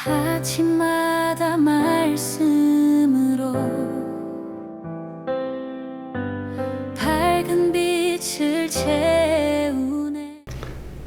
아침마다 말씀으로 밝은 빛을 채우네.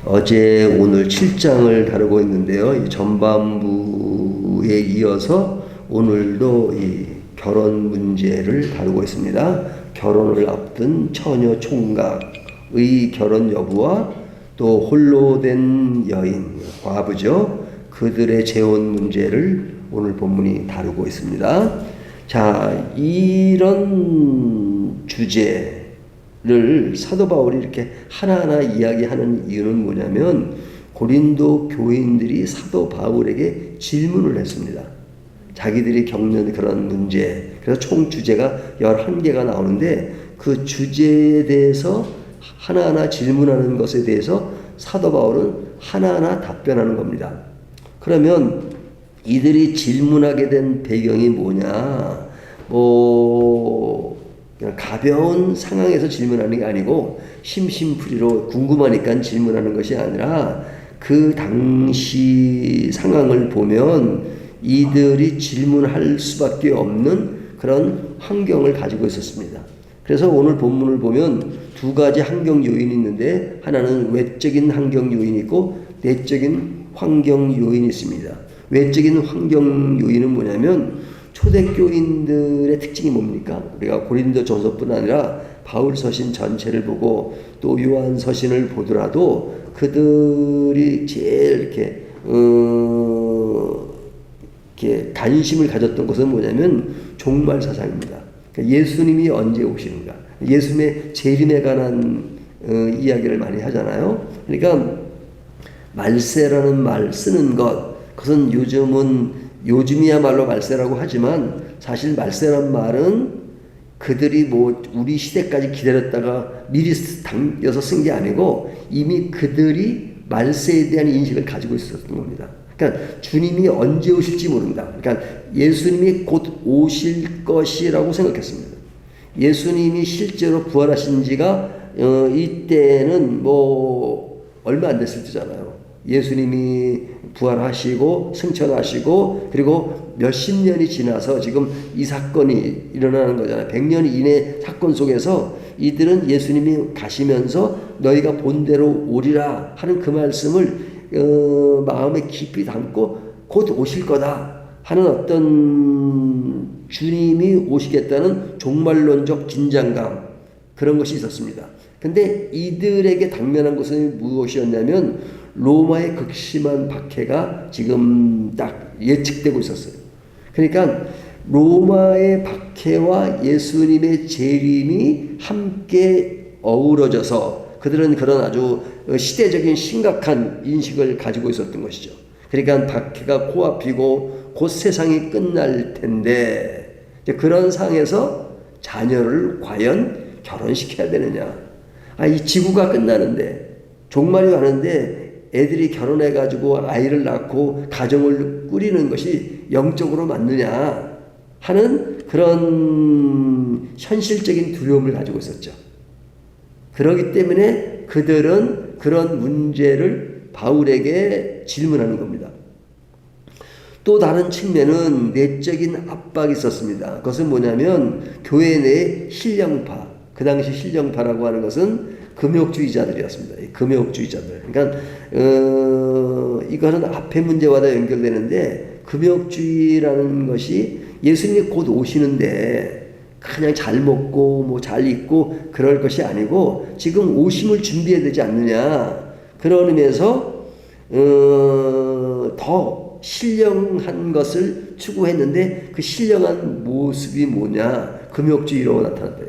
어제 오늘 7장을 다루고 있는데요. 이 전반부에 이어서 오늘도 이 결혼 문제를 다루고 있습니다. 결혼을 앞둔 처녀 총각의 결혼 여부와 또 홀로 된 여인, 과부죠. 그들의 재혼 문제를 오늘 본문이 다루고 있습니다. 자, 이런 주제를 사도 바울이 이렇게 하나하나 이야기하는 이유는 뭐냐면 고린도 교인들이 사도 바울에게 질문을 했습니다. 자기들이 겪는 그런 문제, 그래서 총 주제가 11개가 나오는데 그 주제에 대해서 하나하나 질문하는 것에 대해서 사도 바울은 하나하나 답변하는 겁니다. 그러면 이들이 질문하게 된 배경이 뭐냐? 그냥 가벼운 상황에서 질문하는 게 아니고 심심풀이로 궁금하니까 질문하는 것이 아니라 그 당시 상황을 보면 이들이 질문할 수밖에 없는 그런 환경을 가지고 있었습니다. 그래서 오늘 본문을 보면 두 가지 환경 요인이 있는데 하나는 외적인 환경 요인이 있고 내적인 환경 요인이 있습니다. 외적인 환경 요인은 뭐냐면 초대교인들의 특징이 뭡니까? 우리가 고린도 전서뿐 아니라 바울 서신 전체를 보고 또 요한 서신을 보더라도 그들이 제일 이렇게 관심을 가졌던 것은 뭐냐면 종말 사상입니다. 그러니까 예수님이 언제 오시는가? 예수님의 재림에 관한 이야기를 많이 하잖아요. 그러니까 말세라는 말 쓰는 것, 그것은 요즘이야말로 말세라고 하지만 사실 말세란 말은 그들이 우리 시대까지 기다렸다가 미리 당겨서 쓴 게 아니고 이미 그들이 말세에 대한 인식을 가지고 있었던 겁니다. 그러니까 주님이 언제 오실지 모른다. 그러니까 예수님이 곧 오실 것이라고 생각했습니다. 예수님이 실제로 부활하신 지가 이때는 얼마 안 됐을 때잖아요. 예수님이 부활하시고 승천하시고 그리고 몇십 년이 지나서 지금 이 사건이 일어나는 거잖아요. 100년 이내 사건 속에서 이들은 예수님이 가시면서 너희가 본대로 오리라 하는 그 말씀을 마음에 깊이 담고 곧 오실 거다 하는 어떤 주님이 오시겠다는 종말론적 긴장감, 그런 것이 있었습니다. 근데 이들에게 당면한 것은 무엇이었냐면 로마의 극심한 박해가 지금 딱 예측되고 있었어요. 그러니까 로마의 박해와 예수님의 재림이 함께 어우러져서 그들은 그런 아주 시대적인 심각한 인식을 가지고 있었던 것이죠. 그러니까 박해가 코앞이고 곧 세상이 끝날 텐데 그런 상황에서 자녀를 과연 결혼시켜야 되느냐? 이 지구가 끝나는데 종말이 왔는데 애들이 결혼해가지고 아이를 낳고 가정을 꾸리는 것이 영적으로 맞느냐 하는 그런 현실적인 두려움을 가지고 있었죠. 그렇기 때문에 그들은 그런 문제를 바울에게 질문하는 겁니다. 또 다른 측면은 내적인 압박이 있었습니다. 그것은 뭐냐면 교회 내 신령파, 그 당시 신령파라고 하는 것은 금욕주의자들이었습니다. 금욕주의자들. 그러니까 이거는 앞의 문제와도 연결되는데 금욕주의라는 것이 예수님이 곧 오시는데 그냥 잘 먹고 잘 입고 그럴 것이 아니고 지금 오심을 준비해야 되지 않느냐. 그런 의미에서 더 신령한 것을 추구했는데 그 신령한 모습이 뭐냐? 금욕주의로 나타났다.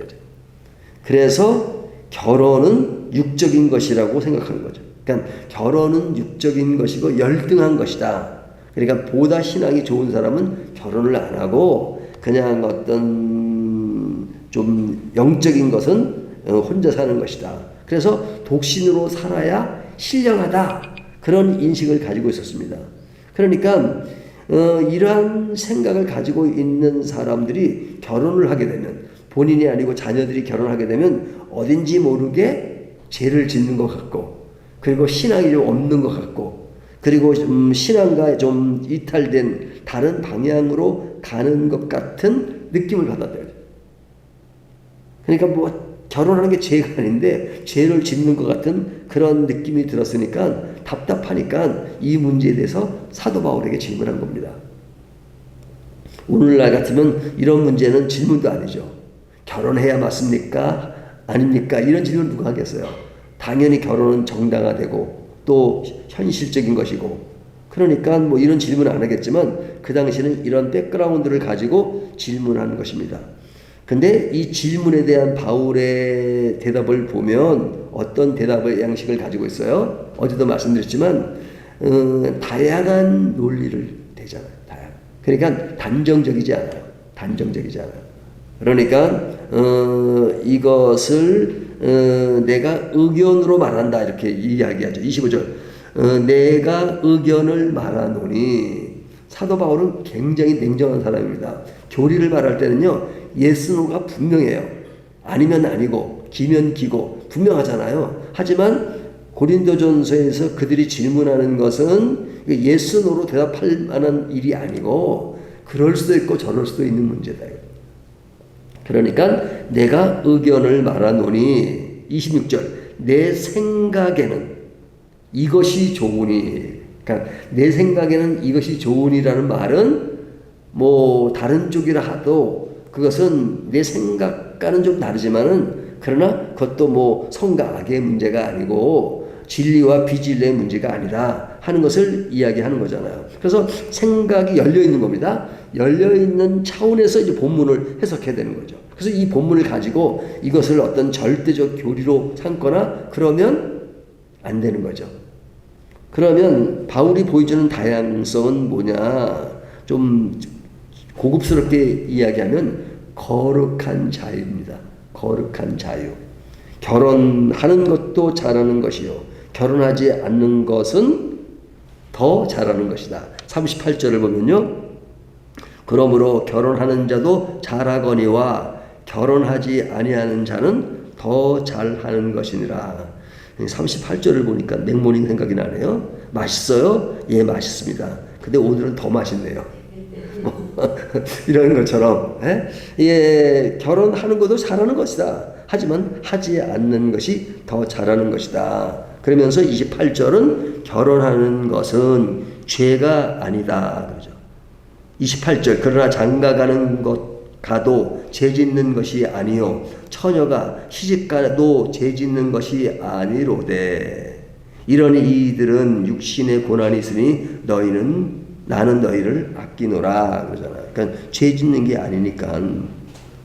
그래서 결혼은 육적인 것이라고 생각하는 거죠. 그러니까 결혼은 육적인 것이고 열등한 것이다. 그러니까 보다 신앙이 좋은 사람은 결혼을 안 하고 그냥 어떤 좀 영적인 것은 혼자 사는 것이다. 그래서 독신으로 살아야 신령하다. 그런 인식을 가지고 있었습니다. 그러니까 이러한 생각을 가지고 있는 사람들이 결혼을 하게 되면 본인이 아니고 자녀들이 결혼하게 되면 어딘지 모르게 죄를 짓는 것 같고 그리고 신앙이 좀 없는 것 같고 그리고 신앙과 좀 이탈된 다른 방향으로 가는 것 같은 느낌을 받았대요. 그러니까 뭐 결혼하는 게 죄가 아닌데 죄를 짓는 것 같은 그런 느낌이 들었으니까 답답하니까 이 문제에 대해서 사도 바울에게 질문한 겁니다. 오늘날 같으면 이런 문제는 질문도 아니죠. 결혼해야 맞습니까? 아닙니까? 이런 질문 누가 하겠어요? 당연히 결혼은 정당화되고 또 현실적인 것이고, 그러니까 뭐 이런 질문 안 하겠지만 그 당시에는 이런 백그라운드를 가지고 질문한 것입니다. 근데 이 질문에 대한 바울의 대답을 보면 어떤 대답의 양식을 가지고 있어요? 어제도 말씀드렸지만 다양한 논리를 대잖아요. 그러니까 단정적이지 않아요. 단정적이지 않아요. 그러니까 이것을 내가 의견으로 말한다 이렇게 이야기하죠. 25절 내가 의견을 말하노니. 사도 바울은 굉장히 냉정한 사람입니다. 교리를 말할 때는요 예스노가 분명해요. 아니면 아니고 기면 기고 분명하잖아요. 하지만 고린도전서에서 그들이 질문하는 것은 예스노로 대답할 만한 일이 아니고 그럴 수도 있고 저럴 수도 있는 문제다. 그러니까 내가 의견을 말하노니 26절 내 생각에는 이것이 좋으니. 그러니까 내 생각에는 이것이 좋으니라는 말은 뭐 다른 쪽이라 하도 그것은 내 생각과는 좀 다르지만은 그러나 그것도 뭐 성과 악의 문제가 아니고 진리와 비진리의 문제가 아니라 하는 것을 이야기하는 거잖아요. 그래서 생각이 열려 있는 겁니다. 열려 있는 차원에서 이제 본문을 해석해야 되는 거죠. 그래서 이 본문을 가지고 이것을 어떤 절대적 교리로 삼거나 그러면 안 되는 거죠. 그러면 바울이 보여주는 다양성은 뭐냐? 좀 고급스럽게 이야기하면 거룩한 자유입니다. 거룩한 자유. 결혼하는 것도 잘하는 것이요. 결혼하지 않는 것은 더 잘하는 것이다. 38절을 보면요. 그러므로 결혼하는 자도 잘하거니와 결혼하지 아니하는 자는 더 잘하는 것이니라. 38절을 보니까 맥모닝 생각이 나네요. 맛있어요? 예, 맛있습니다. 근데 오늘은 더 맛있네요. 이런 것처럼 예, 결혼하는 것도 잘하는 것이다. 하지만 하지 않는 것이 더 잘하는 것이다. 그러면서 28절은 결혼하는 것은 죄가 아니다. 그러죠. 28절 그러나 장가가는 것 가도 죄짓는 것이 아니요 처녀가 시집가도 죄짓는 것이 아니로되 이러니 이들은 육신의 고난이 있으니 나는 너희를 아끼노라 그러잖아요. 그러니까 죄짓는 게 아니니까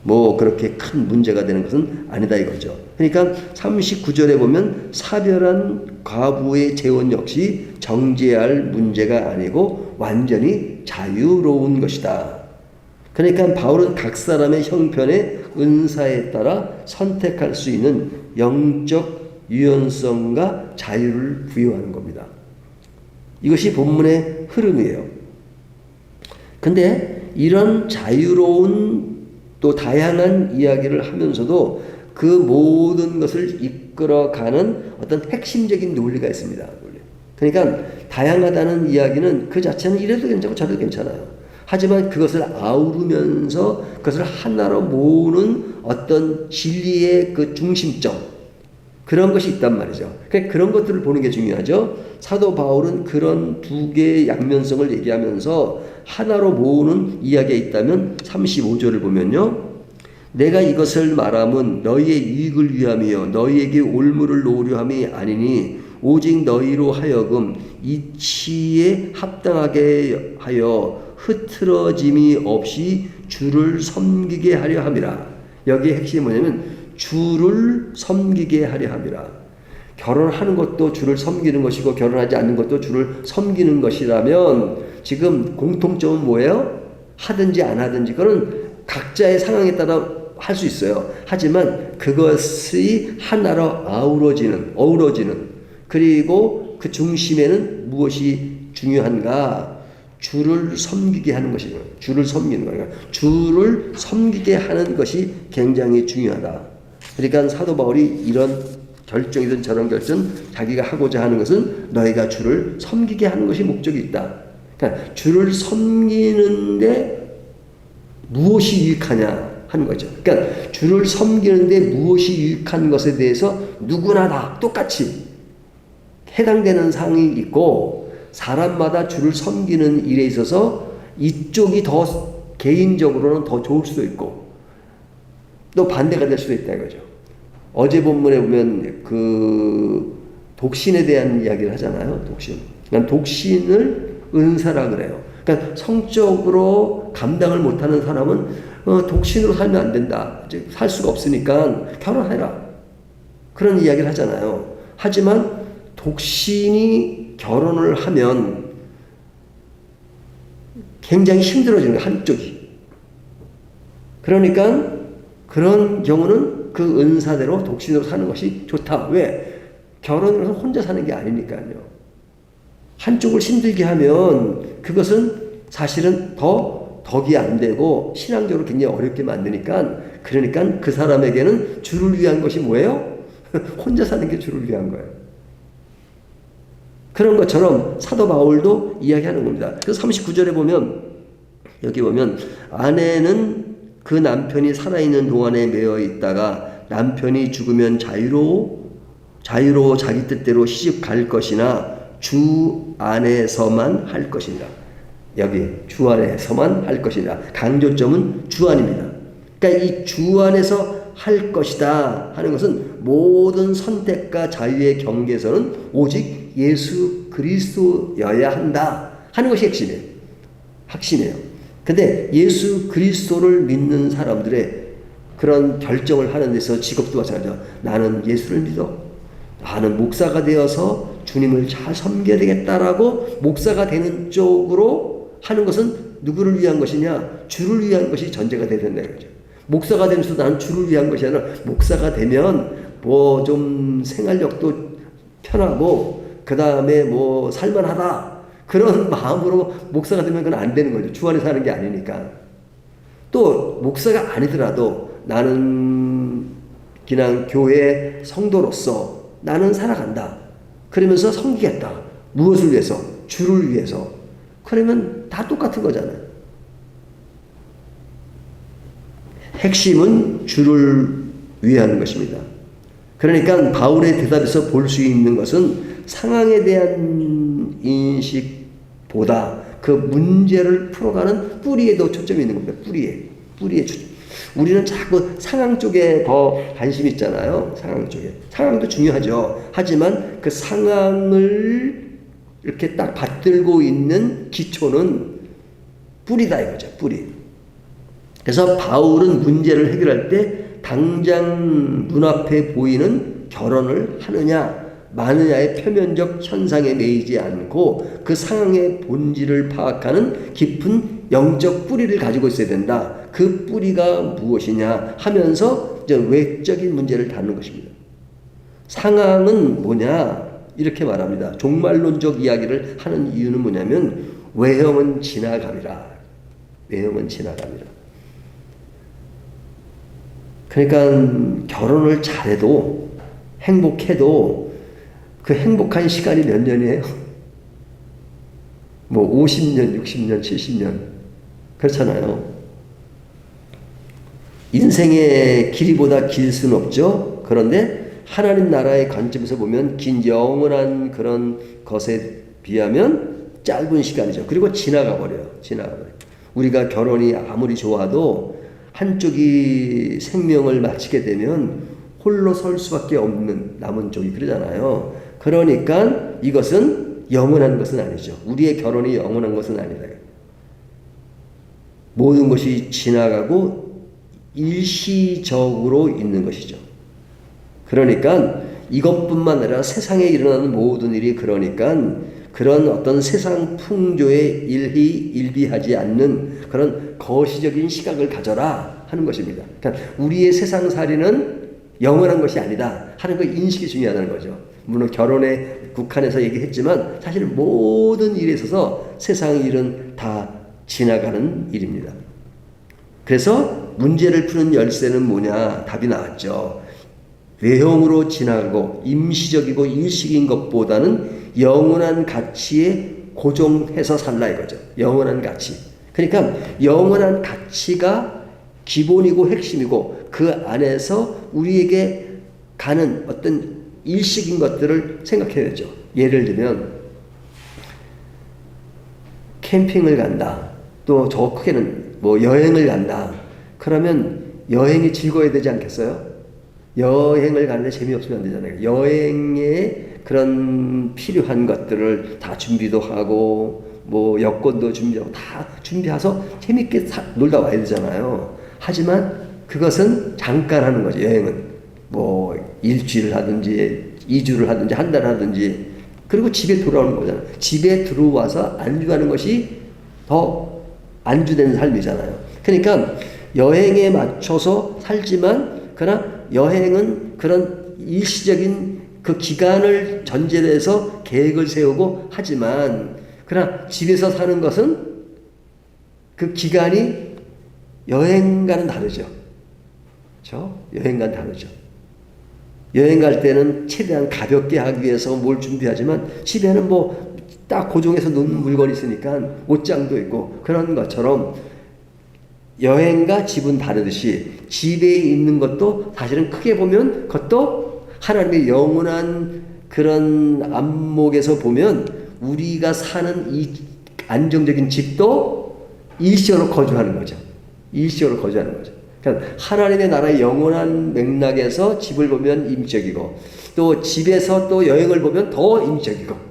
뭐 그렇게 큰 문제가 되는 것은 아니다 이거죠. 그러니까 39절에 보면 사별한 과부의 재혼 역시 정죄할 문제가 아니고 완전히 자유로운 것이다. 그러니까 바울은 각 사람의 형편의 은사에 따라 선택할 수 있는 영적 유연성과 자유를 부여하는 겁니다. 이것이 본문의 흐름이에요. 근데 이런 자유로운 또 다양한 이야기를 하면서도 그 모든 것을 이끌어가는 어떤 핵심적인 논리가 있습니다. 그러니까 다양하다는 이야기는 그 자체는 이래도 괜찮고 저래도 괜찮아요. 하지만 그것을 아우르면서 그것을 하나로 모으는 어떤 진리의 그 중심점 그런 것이 있단 말이죠. 그러니까 그런 것들을 보는 게 중요하죠. 사도 바울은 그런 두 개의 양면성을 얘기하면서 하나로 모으는 이야기가 있다면 35절을 보면요. 내가 이것을 말함은 너희의 유익을 위함이요 너희에게 올무를 놓으려 함이 아니니 오직 너희로 하여금 이치에 합당하게 하여 흐트러짐이 없이 주를 섬기게 하려 함이라. 여기에 핵심이 뭐냐면 주를 섬기게 하려 함이라. 결혼하는 것도 주를 섬기는 것이고 결혼하지 않는 것도 주를 섬기는 것이라면 지금 공통점은 뭐예요? 하든지 안 하든지 그건 각자의 상황에 따라 할 수 있어요. 하지만 그것이 하나로 어우러지는 그리고 그 중심에는 무엇이 중요한가? 주를 섬기게 하는 것이죠. 주를 섬기는 거예요. 주를 섬기게 하는 것이 굉장히 중요하다. 그러니까 사도 바울이 이런 결정이든 저런 결정 자기가 하고자 하는 것은 너희가 주를 섬기게 하는 것이 목적이 있다. 그러니까 주를 섬기는데 무엇이 유익하냐 하는 거죠. 그러니까 주를 섬기는데 무엇이 유익한 것에 대해서 누구나 다 똑같이 해당되는 사항이 있고, 사람마다 주를 섬기는 일에 있어서 이쪽이 더 개인적으로는 더 좋을 수도 있고 또 반대가 될 수도 있다 이거죠. 어제 본문에 보면 그 독신에 대한 이야기를 하잖아요. 독신. 그러니까 독신을 은사라 그래요. 그러니까 성적으로 감당을 못하는 사람은 독신으로 살면 안 된다. 이제 살 수가 없으니까 결혼해라. 그런 이야기를 하잖아요. 하지만 독신이 결혼을 하면 굉장히 힘들어지는 거예요. 한쪽이. 그러니까 그런 경우는 그 은사대로 독신으로 사는 것이 좋다. 왜? 결혼을 해서 혼자 사는 게 아니니까요. 한쪽을 힘들게 하면 그것은 사실은 더 덕이 안 되고 신앙적으로 굉장히 어렵게 만드니까, 그러니까 그 사람에게는 주를 위한 것이 뭐예요? 혼자 사는 게 주를 위한 거예요. 그런 것처럼 사도 바울도 이야기하는 겁니다. 그래서 39절에 보면, 여기 보면 아내는 그 남편이 살아있는 동안에 매여 있다가 남편이 죽으면 자유로 자기 뜻대로 시집 갈 것이나 주 안에서만 할 것이니라. 여기 주 안에서만 할 것이니라. 강조점은 주 안입니다. 그러니까 이 주 안에서 할 것이다 하는 것은 모든 선택과 자유의 경계에서는 오직 예수 그리스도여야 한다 하는 것이 핵심이에요. 근데 예수 그리스도를 믿는 사람들의 그런 결정을 하는 데서 직업도 마찬가지죠. 나는 예수를 믿어. 나는 목사가 되어서 주님을 잘 섬겨야 되겠다라고 목사가 되는 쪽으로 하는 것은 누구를 위한 것이냐? 주를 위한 것이 전제가 돼야 된다는 거죠. 목사가 되면서 나는 주를 위한 것이 아니라, 목사가 되면 뭐 좀 생활력도 편하고 그 다음에 뭐 살만하다 그런 마음으로 목사가 되면 그건 안 되는 거죠. 주 안에 사는 게 아니니까. 또 목사가 아니더라도 나는 그냥 교회 성도로서 나는 살아간다. 그러면서 섬기겠다. 무엇을 위해서? 주를 위해서. 그러면 다 똑같은 거잖아요. 핵심은 주를 위하는 것입니다. 그러니까 바울의 대답에서 볼 수 있는 것은 상황에 대한 인식보다 그 문제를 풀어가는 뿌리에도 초점이 있는 겁니다. 뿌리에 초점. 우리는 자꾸 상황 쪽에 더 관심이 있잖아요. 상황 쪽에. 상황도 중요하죠. 하지만 그 상황을 이렇게 딱 받들고 있는 기초는 뿌리다 이거죠. 뿌리. 그래서 바울은 문제를 해결할 때 당장 눈앞에 보이는 결혼을 하느냐 마느냐의 표면적 현상에 매이지 않고 그 상황의 본질을 파악하는 깊은 영적 뿌리를 가지고 있어야 된다. 그 뿌리가 무엇이냐 하면서 이제 외적인 문제를 다루는 것입니다. 상황은 뭐냐 이렇게 말합니다. 종말론적 이야기를 하는 이유는 뭐냐면 외형은 지나감이라. 외형은 지나감이라. 그러니까 결혼을 잘해도 행복해도 그 행복한 시간이 몇 년이에요? 뭐 50년, 60년, 70년 그렇잖아요. 인생의 길이보다 길 수는 없죠. 그런데 하나님 나라의 관점에서 보면 긴 영원한 그런 것에 비하면 짧은 시간이죠. 그리고 지나가 버려요. 우리가 결혼이 아무리 좋아도 한쪽이 생명을 마치게 되면 홀로 설 수밖에 없는 남은 쪽이 그러잖아요. 그러니까 이것은 영원한 것은 아니죠. 우리의 결혼이 영원한 것은 아니다. 모든 것이 지나가고 일시적으로 있는 것이죠. 그러니까 이것뿐만 아니라 세상에 일어나는 모든 일이 그러니까 그런 어떤 세상 풍조에 일비하지 않는 그런 거시적인 시각을 가져라 하는 것입니다. 그러니까 우리의 세상살이는 영원한 것이 아니다 하는 그 인식이 중요하다는 거죠. 물론 결혼에 국한해서 얘기했지만 사실 모든 일에 있어서 세상 일은 다 지나가는 일입니다. 그래서 문제를 푸는 열쇠는 뭐냐? 답이 나왔죠. 외형으로 지나가고 임시적이고 일시적인 것보다는 영원한 가치에 고정해서 살라 이거죠. 영원한 가치. 그러니까 영원한 가치가 기본이고 핵심이고 그 안에서 우리에게 가는 어떤 일시적인 것들을 생각해야 되죠. 예를 들면 캠핑을 간다. 또 저 크게는 뭐 여행을 간다. 그러면 여행이 즐거워야 되지 않겠어요? 여행을 가는데 재미없으면 안 되잖아요. 여행에 그런 필요한 것들을 다 준비도 하고 뭐 여권도 준비하고 다 준비해서 재밌게 놀다 와야 되잖아요. 하지만 그것은 잠깐 하는 거죠. 여행은 뭐 일주일을 하든지 2주를 하든지 한 달을 하든지 그리고 집에 돌아오는 거잖아요. 집에 들어와서 안주하는 것이 더 안주되는 삶이잖아요. 그러니까 여행에 맞춰서 살지만 그러나 여행은 그런 일시적인 그 기간을 전제로 해서 계획을 세우고 하지만 그러나 집에서 사는 것은 그 기간이 여행과는 다르죠. 그렇죠? 여행과는 다르죠. 여행 갈 때는 최대한 가볍게 하기 위해서 뭘 준비하지만 집에는 뭐 딱 고정해서 놓는 물건이 있으니까 옷장도 있고 그런 것처럼 여행과 집은 다르듯이 집에 있는 것도 사실은 크게 보면 그것도 하나님의 영원한 그런 안목에서 보면 우리가 사는 이 안정적인 집도 일시적으로 거주하는 거죠. 일시적으로 거주하는 거죠. 그러니까 하나님의 나라의 영원한 맥락에서 집을 보면 임적이고 또 집에서 또 여행을 보면 더 임적이고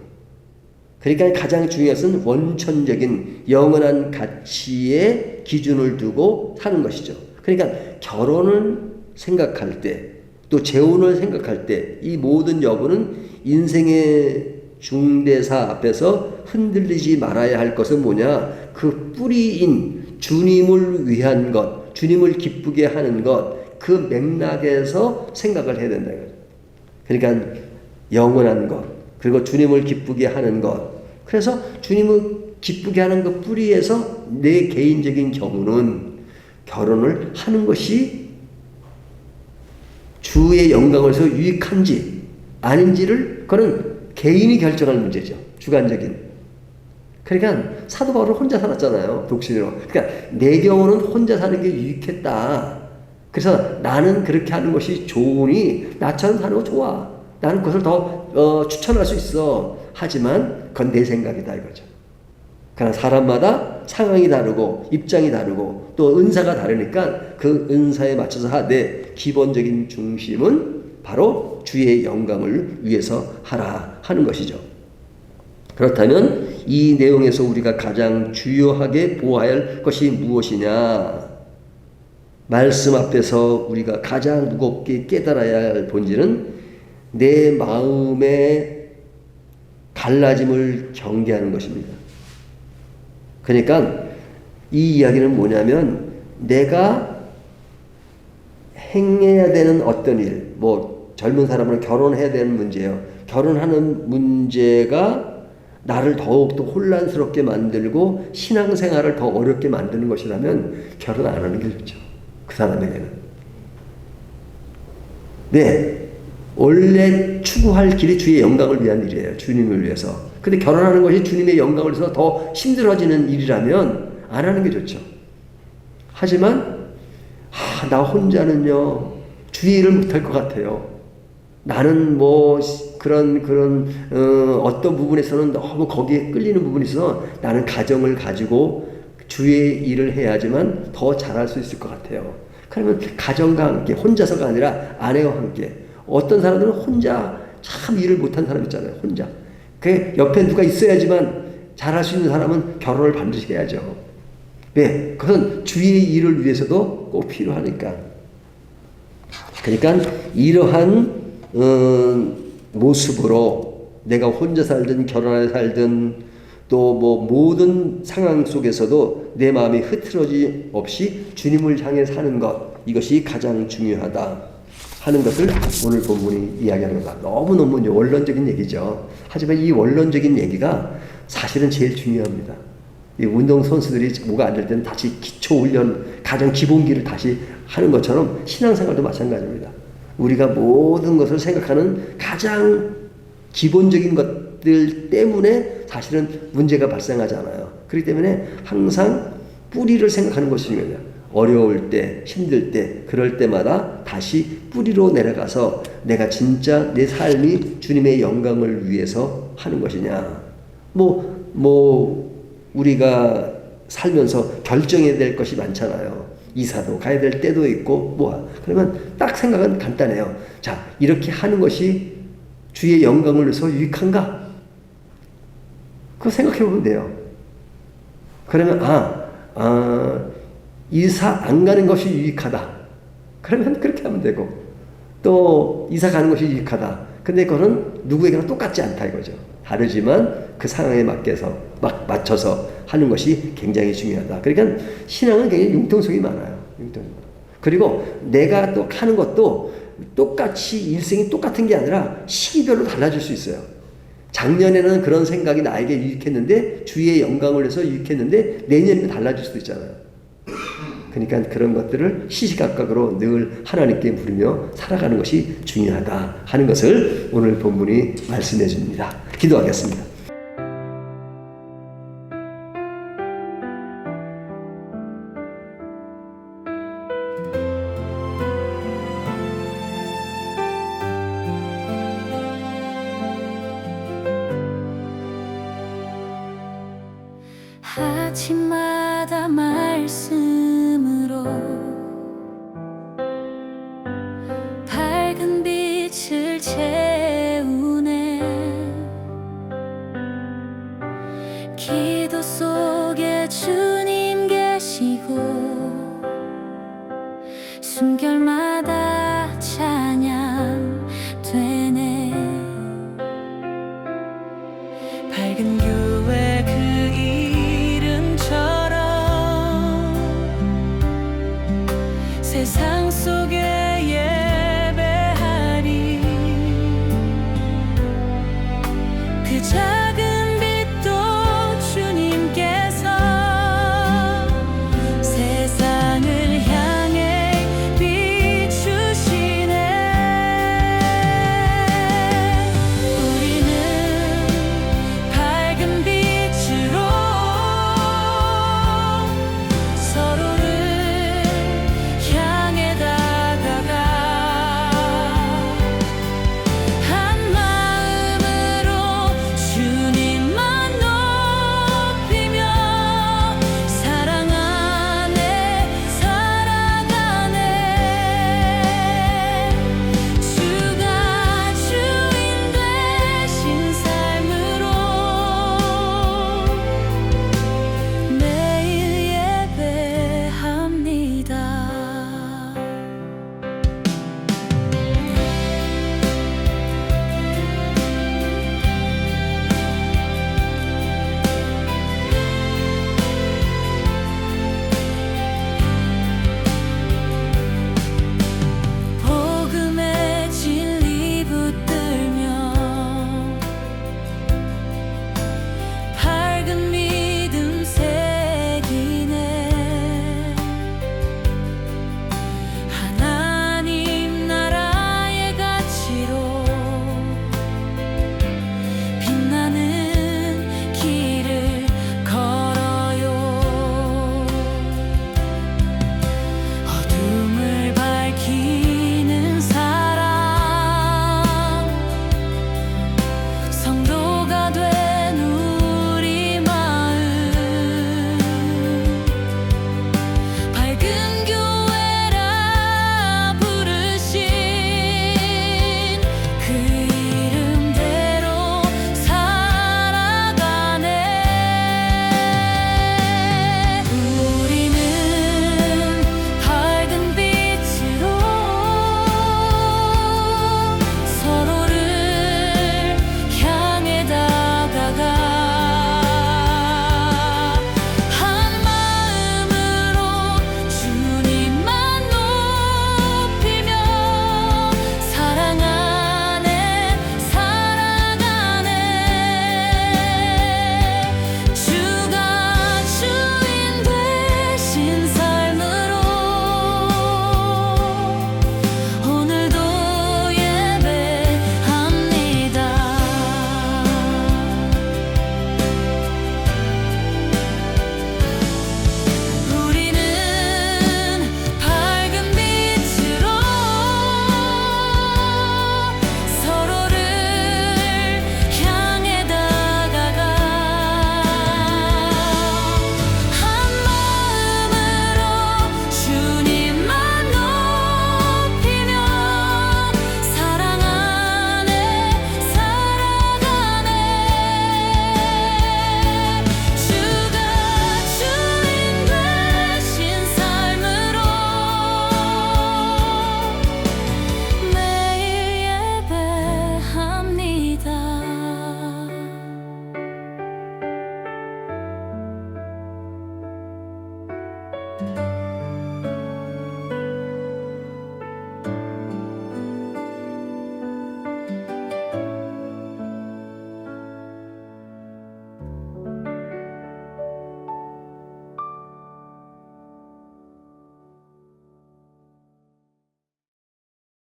그러니까 가장 중요한 것은 원천적인 영원한 가치에 기준을 두고 사는 것이죠. 그러니까 결혼을 생각할 때 또 재혼을 생각할 때 이 모든 여부는 인생의 중대사 앞에서 흔들리지 말아야 할 것은 뭐냐? 그 뿌리인 주님을 위한 것, 주님을 기쁘게 하는 것, 그 맥락에서 생각을 해야 된다. 그러니까 영원한 것, 그리고 주님을 기쁘게 하는 것. 그래서 주님을 기쁘게 하는 그 뿌리에서 내 개인적인 경우는 결혼을 하는 것이 주의 영광을 위해서 유익한지 아닌지를 그건 개인이 결정할 문제죠. 주관적인. 그러니까 사도 바울은 혼자 살았잖아요. 독신으로. 그러니까 내 경우는 혼자 사는 게 유익했다. 그래서 나는 그렇게 하는 것이 좋으니 나처럼 사는 거 좋아. 나는 그것을 더 추천할 수 있어. 하지만 그건 내 생각이다 이거죠. 그러나 사람마다 상황이 다르고 입장이 다르고 또 은사가 다르니까 그 은사에 맞춰서 하되 기본적인 중심은 바로 주의 영광을 위해서 하라 하는 것이죠. 그렇다면 이 내용에서 우리가 가장 주요하게 보아야 할 것이 무엇이냐? 말씀 앞에서 우리가 가장 무겁게 깨달아야 할 본질은 내 마음의 갈라짐을 경계하는 것입니다. 그러니까 이 이야기는 뭐냐면 내가 행해야 되는 어떤 일, 뭐 젊은 사람은 결혼해야 되는 문제예요. 결혼하는 문제가 나를 더욱더 혼란스럽게 만들고 신앙생활을 더 어렵게 만드는 것이라면 결혼 안 하는 게 좋죠. 그 사람에게는. 네. 원래 추구할 길이 주의 영광을 위한 일이에요. 주님을 위해서. 근데 결혼하는 것이 주님의 영광을 위해서 더 힘들어지는 일이라면 안 하는 게 좋죠. 하지만 나 혼자는요 주의 일을 못할 것 같아요. 나는 뭐 그런 어떤 부분에서는 너무 거기에 끌리는 부분이 있어서 나는 가정을 가지고 주의 일을 해야지만 더 잘할 수 있을 것 같아요. 그러면 가정과 함께 혼자서가 아니라 아내와 함께. 어떤 사람들은 혼자 참 일을 못한 사람 있잖아요. 혼자. 그 옆에 누가 있어야지만 잘할 수 있는 사람은 결혼을 반드시 해야죠. 네, 그것은 주의 일을 위해서도 꼭 필요하니까. 그러니까 이러한 모습으로 내가 혼자 살든 결혼하여 살든 또 뭐 모든 상황 속에서도 내 마음이 흐트러짐 없이 주님을 향해 사는 것, 이것이 가장 중요하다 하는 것을 오늘 본문이 이야기하는 겁니다. 너무너무 원론적인 얘기죠. 하지만 이 원론적인 얘기가 사실은 제일 중요합니다. 이 운동선수들이 뭐가 안 될 때는 다시 기초훈련, 가장 기본기를 다시 하는 것처럼 신앙생활도 마찬가지입니다. 우리가 모든 것을 생각하는 가장 기본적인 것들 때문에 사실은 문제가 발생하지 않아요. 그렇기 때문에 항상 뿌리를 생각하는 것이 중요해요. 어려울 때, 힘들 때, 그럴 때마다 다시 뿌리로 내려가서 내가 진짜 내 삶이 주님의 영광을 위해서 하는 것이냐. 우리가 살면서 결정해야 될 것이 많잖아요. 이사도 가야 될 때도 있고, 그러면 딱 생각은 간단해요. 자, 이렇게 하는 것이 주의 영광을 위해서 유익한가? 그거 생각해 보면 돼요. 그러면, 이사 안 가는 것이 유익하다. 그러면 그렇게 하면 되고, 또 이사 가는 것이 유익하다. 근데 그거는 누구에게나 똑같지 않다 이거죠. 다르지만 그 상황에 맞춰서 하는 것이 굉장히 중요하다. 그러니까 신앙은 굉장히 융통성이 많아요. 그리고 내가 또 하는 것도 똑같이 일생이 똑같은 게 아니라 시기별로 달라질 수 있어요. 작년에는 그런 생각이 나에게 유익했는데 주의 영광을 위해서 유익했는데 내년에는 달라질 수도 있잖아요. 그러니까 그런 것들을 시시각각으로 늘 하나님께 부르며 살아가는 것이 중요하다 하는 것을 오늘 본문이 말씀해 줍니다. 기도하겠습니다. 아침마다 말씀으로 밝은 빛을 채우네. 기도 속에 주님 계시고 숨결만